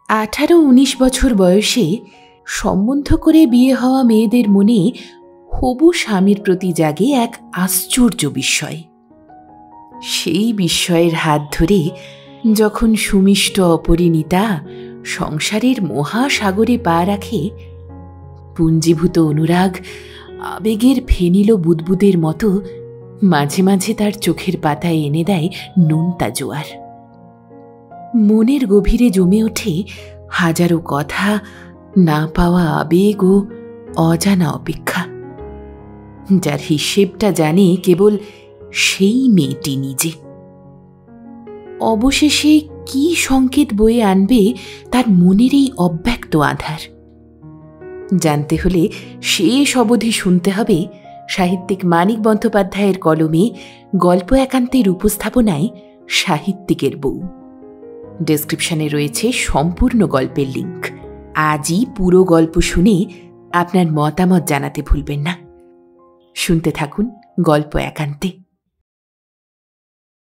18-19 বছর বয়সে সম্বন্ধ করে বিয়ে হওয়া মেয়েদের মনে হবু স্বামীর প্রতি জাগে এক আশ্চর্য বিস্ময়। সেই বিস্ময়ের হাত ধরে যখন সুমিষ্ট অপরিণীতা সংসারের মহাসাগরে পা রাখে, পুঞ্জীভূত অনুরাগ আবেগের ফেনিল বুদবুদের মতো মাঝে মাঝে তার চোখের পাতায় এনে দেয় নোনতা জোয়ার। মনের গভীরে জমে ওঠে হাজারো কথা, না পাওয়া আবেগ ও অজানা অপেক্ষা, যার হিসেবটা জানে কেবল সেই মেয়েটি নিজে। অবশেষে কি সংকেত বয়ে আনবে তার মনের এই অব্যক্ত আধার? জানতে হলে শেষ অবধি শুনতে হবে সাহিত্যিক মানিক বন্দ্যোপাধ্যায়ের কলমে গল্প একান্তের উপস্থাপনায় সাহিত্যিকের বউ। ডেসক্রিপশনে রয়েছে সম্পূর্ণ গল্পের লিঙ্ক। আজই পুরো গল্প শুনে আপনার মতামত জানাতে ভুলবেন না। শুনতে থাকুন গল্প একান্তে।